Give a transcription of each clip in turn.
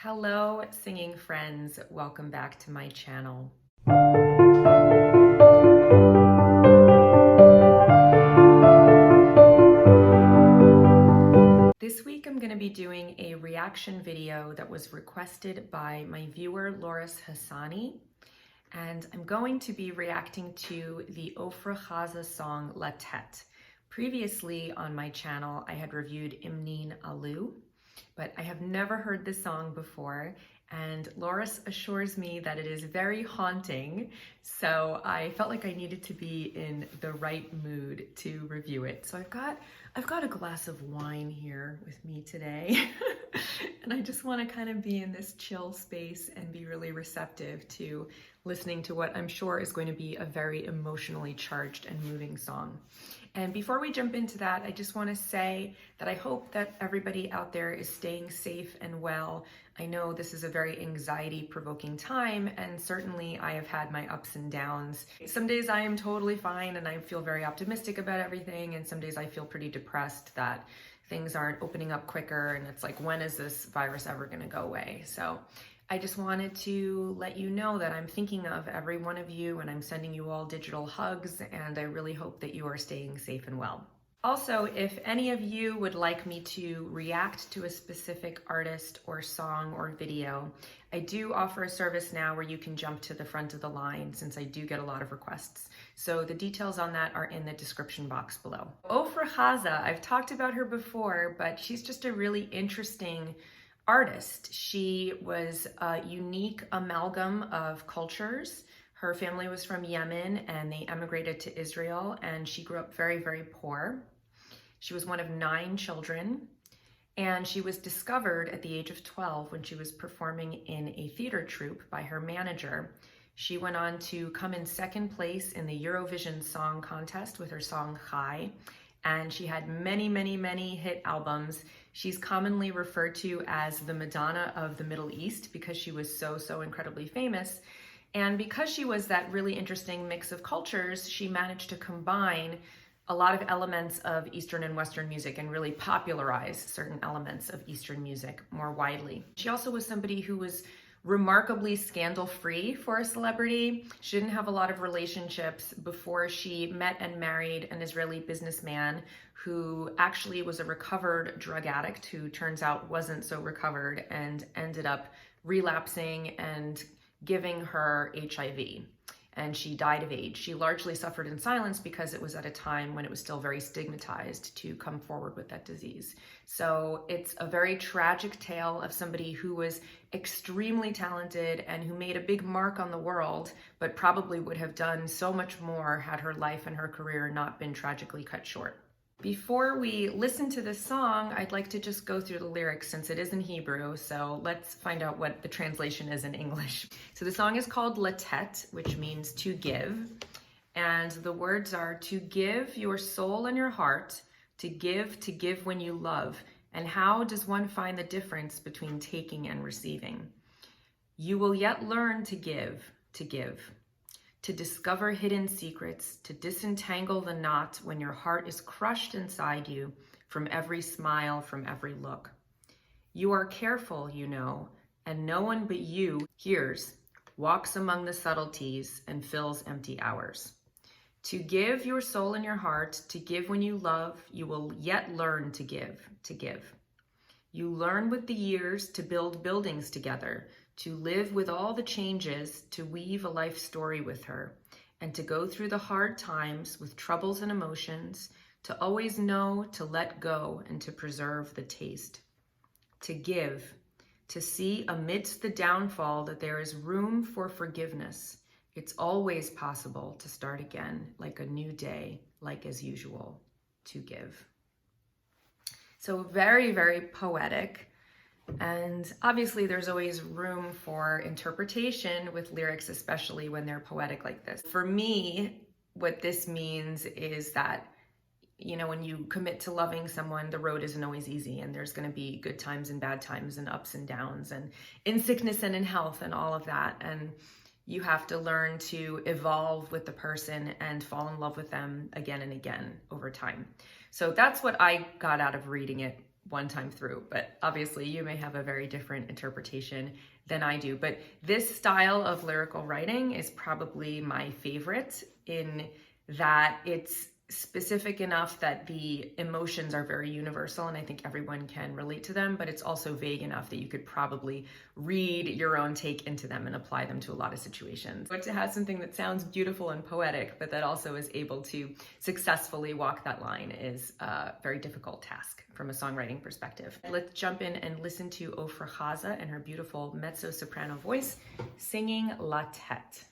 Hello, singing friends. Welcome back to my channel. This week I'm going to be doing a reaction video that was requested by my viewer Loris Hassani, and I'm going to be reacting to the Ofra Haza song Latet. Previously on my channel I had reviewed Imnin Alu, but I have never heard this song before, and Loris assures me that it is very haunting, so I felt like I needed to be in the right mood to review it. So I've got a glass of wine here with me today, and I just want to kind of be in this chill space and be really receptive to listening to what I'm sure is going to be a very emotionally charged and moving song. And before we jump into that, I just want to say that I hope that everybody out there is staying safe and well. I know this is a very anxiety-provoking time, and certainly I have had my ups and downs. Some days I am totally fine and I feel very optimistic about everything, and some days I feel pretty depressed that things aren't opening up quicker, and it's like, when is this virus ever going to go away? So I just wanted to let you know that I'm thinking of every one of you, and I'm sending you all digital hugs, and I really hope that you are staying safe and well. Also, if any of you would like me to react to a specific artist or song or video, I do offer a service now where you can jump to the front of the line, since I do get a lot of requests. So the details on that are in the description box below. Ofra Haza, I've talked about her before, but she's just a really interesting artist. She was a unique amalgam of cultures. Her family was from Yemen and they emigrated to Israel, and she grew up very, very poor. She was one of 9 children, and she was discovered at the age of 12 when she was performing in a theater troupe by her manager. She went on to come in 2nd place in the Eurovision Song Contest with her song Chai, and she had many, many, many hit albums. She's commonly referred to as the Madonna of the Middle East because she was so incredibly famous. And because she was that really interesting mix of cultures, she managed to combine a lot of elements of Eastern and Western music and really popularize certain elements of Eastern music more widely. She also was somebody who was remarkably scandal-free for a celebrity. She didn't have a lot of relationships before she met and married an Israeli businessman who actually was a recovered drug addict who turns out wasn't so recovered and ended up relapsing and giving her HIV. And she died of AIDS. She largely suffered in silence because it was at a time when it was still very stigmatized to come forward with that disease. So it's a very tragic tale of somebody who was extremely talented and who made a big mark on the world, but probably would have done so much more had her life and her career not been tragically cut short. Before we listen to this song, I'd like to just go through the lyrics since it is in Hebrew, so let's find out what the translation is in English. So the song is called Latet, which means to give, and the words are to give your soul and your heart, to give when you love, and how does one find the difference between taking and receiving? You will yet learn to give, to discover hidden secrets, to disentangle the knot when your heart is crushed inside you from every smile, from every look. You are careful, you know, and no one but you hears, walks among the subtleties, and fills empty hours. To give your soul and your heart, to give when you love, you will yet learn to give. You learn with the years to build buildings together, to live with all the changes, to weave a life story with her, and to go through the hard times with troubles and emotions, to always know to let go and to preserve the taste. To give, to see amidst the downfall that there is room for forgiveness. It's always possible to start again, like a new day, like as usual, to give. So very, very poetic. And obviously there's always room for interpretation with lyrics, especially when they're poetic like this. For me, what this means is that, you know, when you commit to loving someone, the road isn't always easy, and there's going to be good times and bad times and ups and downs and in sickness and in health and all of that. And you have to learn to evolve with the person and fall in love with them again and again over time. So that's what I got out of reading it. one time through, but obviously you may have a very different interpretation than I do. But this style of lyrical writing is probably my favorite in that it's specific enough that the emotions are very universal and I think everyone can relate to them, but it's also vague enough that you could probably read your own take into them and apply them to a lot of situations. But to have something that sounds beautiful and poetic, but that also is able to successfully walk that line is a very difficult task from a songwriting perspective. Let's jump in and listen to Ofra Haza and her beautiful mezzo-soprano voice singing Latet.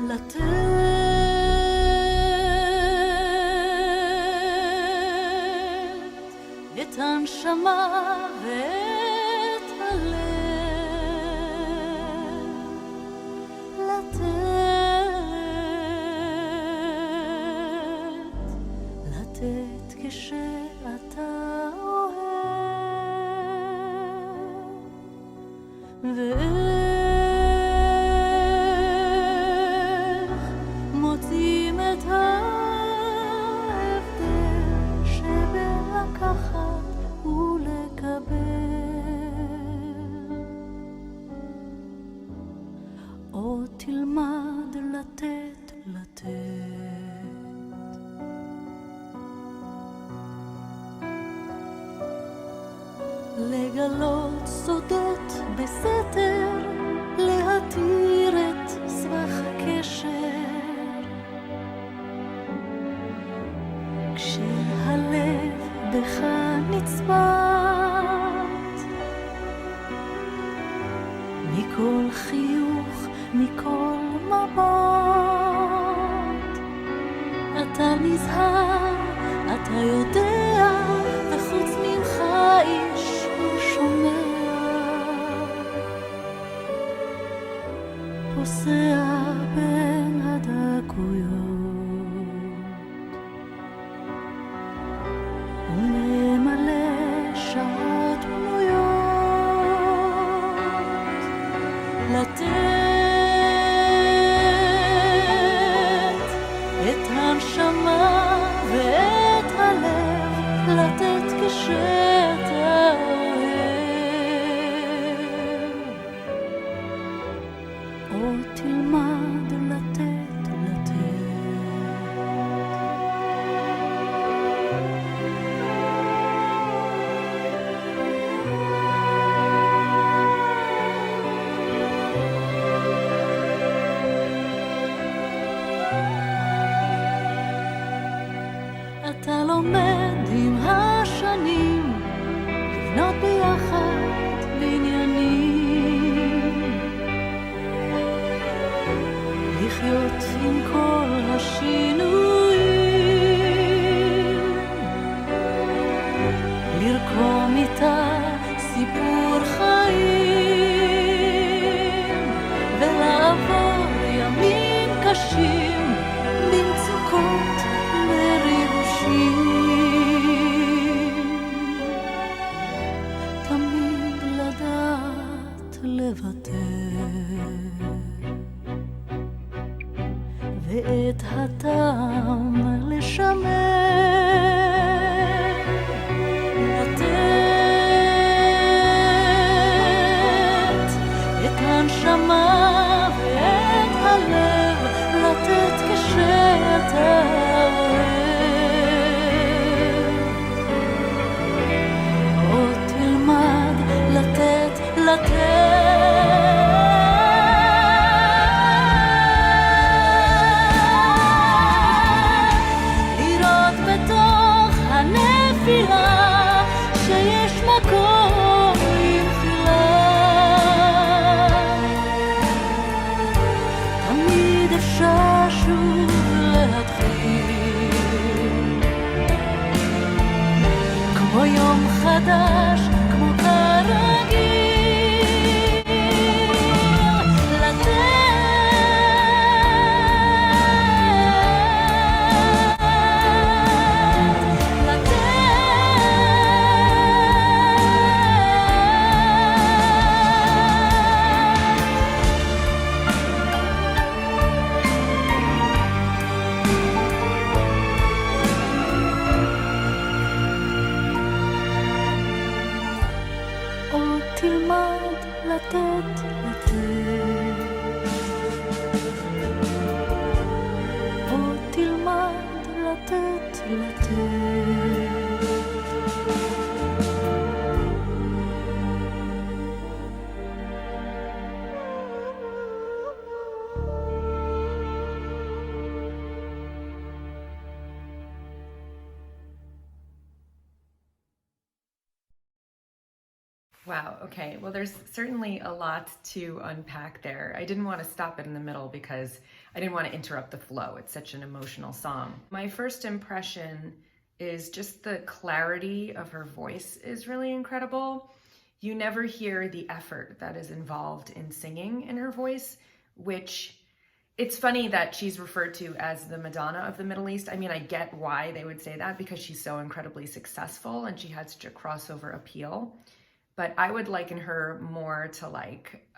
לתת את הנשמה ואת הלב, לתת כשאתה אוהב, מוצאים את ההבדל שבין לקחת ולקבל, או תלמד לתת, לגלות סודות בסתר, להתיר את סבך הקשר, כשהלב בך נצבט, מכל חיוך, מכל מבט, אתה נזהר, אתה יודע, וחוץ ממך איש לא שומע, פוסע בין הדקויות ולמלא שעות פנויות, לתת את הנשמה ואת הלב, לתת כשאתה אוהב, או תלמד לתת, אתה לומד עם השנים לבנות ביחד בניינים, לחיות עם כל השינויים, לרקום איתה סיפור חיים, ולעבור ימים קשים במצוקות תמיד לדעת לוותר, ואת הטעם לשמר, לתת את הנשמה ואת הלב, לתת כשאתה לראות בתוך הנפילה שיש מקום למחילה, תמיד אפשר שוב להתחיל. כמו יום חדש, כמו כרגיל. Wow, okay. Well, there's certainly a lot to unpack there. I didn't want to stop it in the middle because I didn't want to interrupt the flow. It's such an emotional song. My first impression is just the clarity of her voice is really incredible. You never hear the effort that is involved in singing in her voice, which it's funny that she's referred to as the Madonna of the Middle East. I mean, I get why they would say that because she's so incredibly successful and she had such a crossover appeal. But I would liken her more to like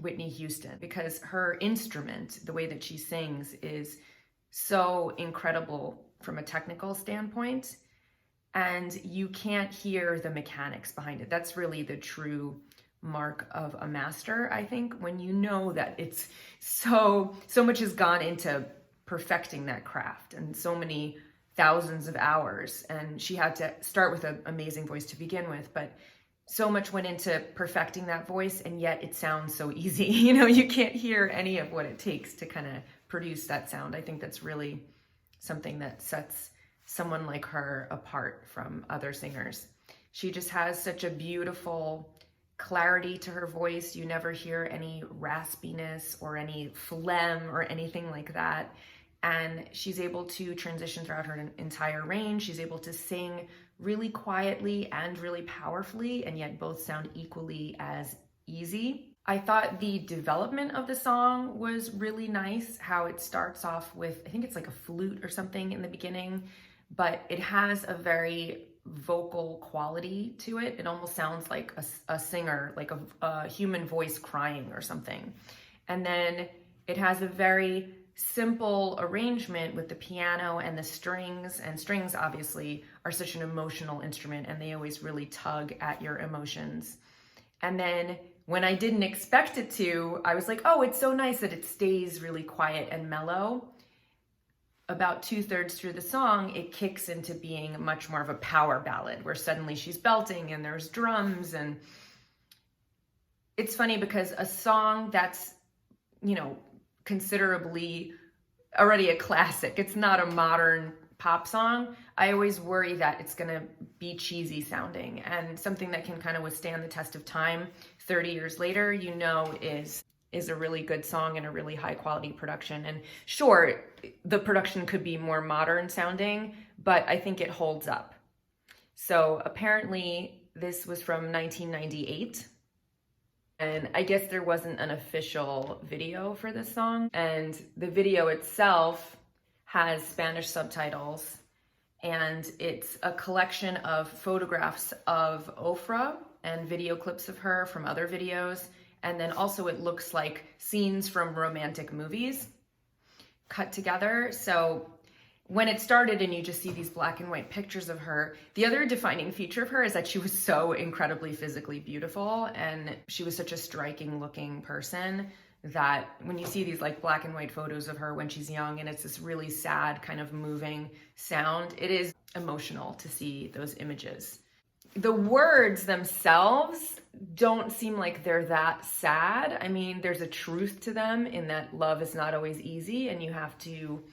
Whitney Houston because her instrument, the way that she sings, is so incredible from a technical standpoint. And you can't hear the mechanics behind it. That's really the true mark of a master, I think, when you know that it's so much has gone into perfecting that craft and so many thousands of hours. And she had to start with an amazing voice to begin with, but so much went into perfecting that voice, and yet it sounds so easy. You know, you can't hear any of what it takes to kind of produce that sound. I think that's really something that sets someone like her apart from other singers. She just has such a beautiful clarity to her voice. You never hear any raspiness or any phlegm or anything like that. And she's able to transition throughout her entire range. She's able to sing really quietly and really powerfully, and yet both sound equally as easy. I thought the development of the song was really nice, how it starts off with, I think it's like a flute or something in the beginning, but it has a very vocal quality to it. It almost sounds like a singer, like a human voice crying or something. And then it has a very simple arrangement with the piano and the strings, and strings obviously are such an emotional instrument and they always really tug at your emotions. And then when I didn't expect it to, I was like, oh, it's so nice that it stays really quiet and mellow. About 2/3 through the song, it kicks into being much more of a power ballad where suddenly she's belting and there's drums. And it's funny because a song that's, you know, considerably already a classic, it's not a modern pop song, I always worry that it's gonna be cheesy sounding, and something that can kind of withstand the test of time 30 years later, you know, is a really good song and a really high quality production. And sure, the production could be more modern sounding, but I think it holds up. So apparently this was from 1998. And I guess there wasn't an official video for this song. And the video itself has Spanish subtitles. And it's a collection of photographs of Ofra and video clips of her from other videos. And then also it looks like scenes from romantic movies cut together. So when it started and you just see these black and white pictures of her, the other defining feature of her is that she was so incredibly physically beautiful, and she was such a striking looking person that when you see these like black and white photos of her when she's young and it's this really sad kind of moving sound, it is emotional to see those images. The words themselves don't seem like they're that sad. I mean, there's a truth to them in that love is not always easy and you have to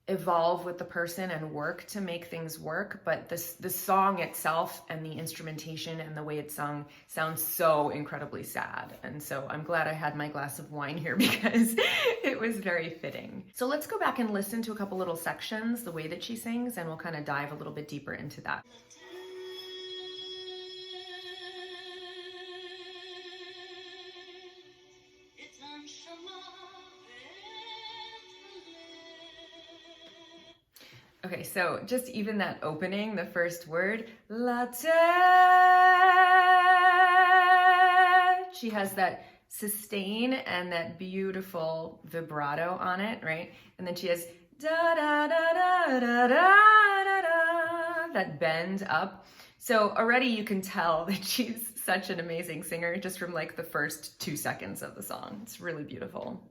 evolve with the person and work to make things work, but the song itself and the instrumentation and the way it's sung sounds so incredibly sad. And so I'm glad I had my glass of wine here because it was very fitting. So let's go back and listen to a couple little sections, the way that she sings, and we'll kind of dive a little bit deeper into that. Okay, so just even that opening, the first word, Latet. She has that sustain and that beautiful vibrato on it, right? And then she has da da da da da da da da, that bend up. So already you can tell that she's such an amazing singer just from like the first 2 seconds of the song. It's really beautiful.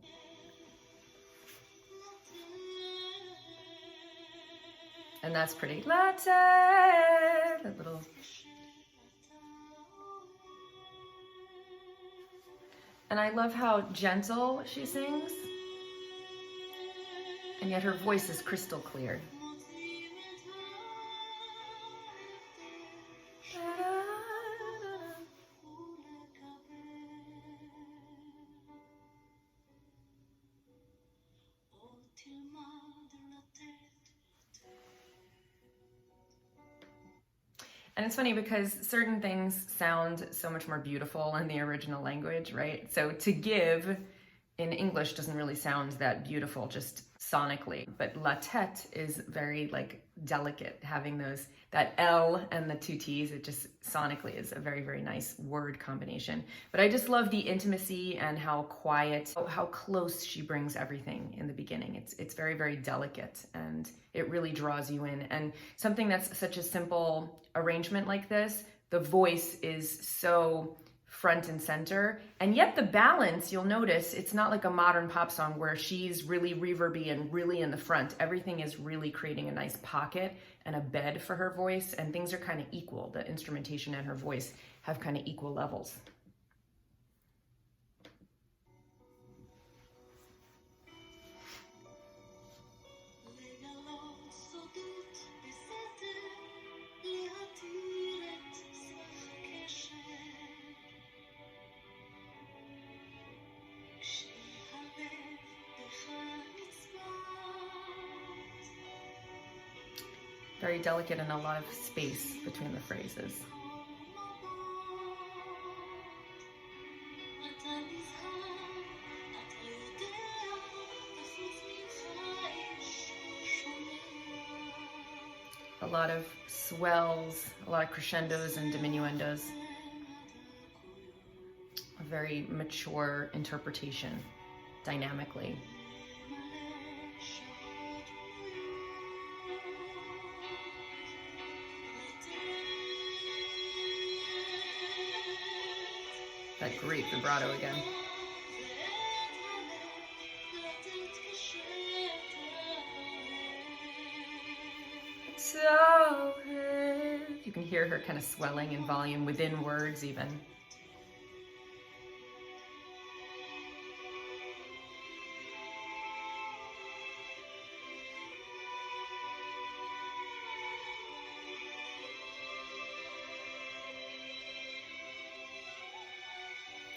And that's pretty. Latte, that little. And I love how gentle she sings, and yet her voice is crystal clear. And it's funny because certain things sound so much more beautiful in the original language, right? So to give in English doesn't really sound that beautiful, just sonically. But Latet is very like delicate, having that L and the 2 T's. It just sonically is a very, very nice word combination. But I just love the intimacy and how quiet, how close she brings everything in the beginning. It's very, very delicate, and it really draws you in. And something that's such a simple arrangement like this, the voice is so front and center, and yet the balance, you'll notice, it's not like a modern pop song where she's really reverby and really in the front. Everything is really creating a nice pocket and a bed for her voice, and things are kind of equal. The instrumentation and her voice have kind of equal levels. Very delicate and a lot of space between the phrases. A lot of swells, a lot of crescendos and diminuendos. A very mature interpretation, dynamically. That great vibrato again. So you can hear her kind of swelling in volume within words even.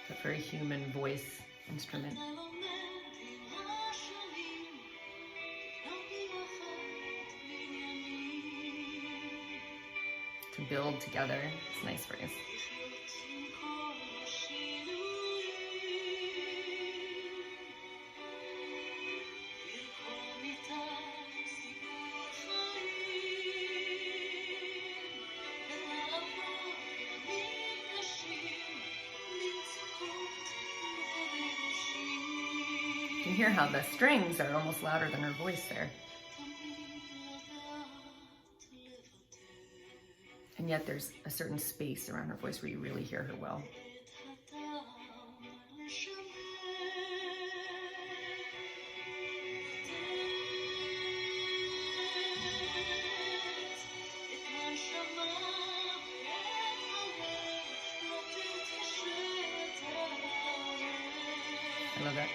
A very human voice instrument. To build together, it's a nice phrase. You can hear how the strings are almost louder than her voice there. And yet there's a certain space around her voice where you really hear her well. I love that.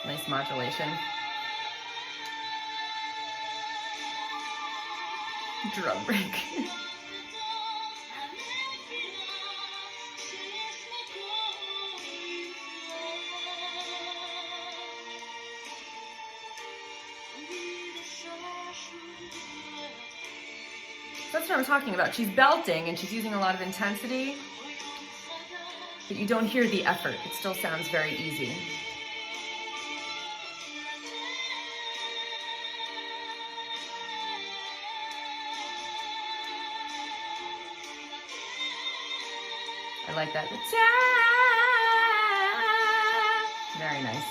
Nice modulation. Drum break. That's what I'm talking about. She's belting and she's using a lot of intensity. but you don't hear the effort. It still sounds very easy. I like that. Very nice.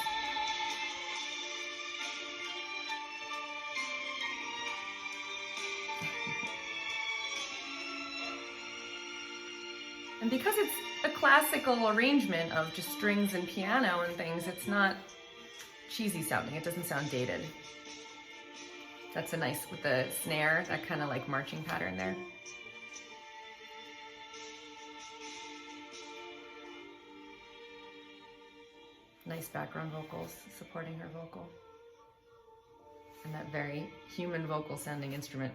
And because it's a classical arrangement of just strings and piano and things, it's not cheesy sounding. It doesn't sound dated. That's a nice, with the snare, that kind of like marching pattern there. Nice background vocals supporting her vocal. And that very human vocal sounding instrument.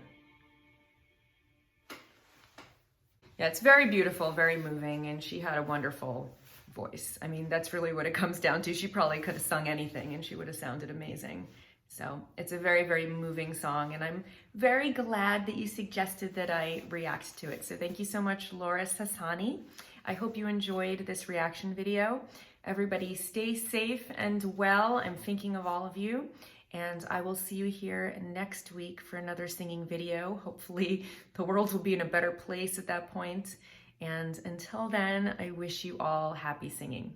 Yeah, it's very beautiful, very moving, and she had a wonderful voice. I mean, that's really what it comes down to. She probably could have sung anything and she would have sounded amazing. So it's a very, very moving song, and I'm very glad that you suggested that I react to it. So thank you so much, Loris Hassani. I hope you enjoyed this reaction video. Everybody stay safe and well. I'm thinking of all of you. And I will see you here next week for another singing video. Hopefully the world will be in a better place at that point. And until then, I wish you all happy singing.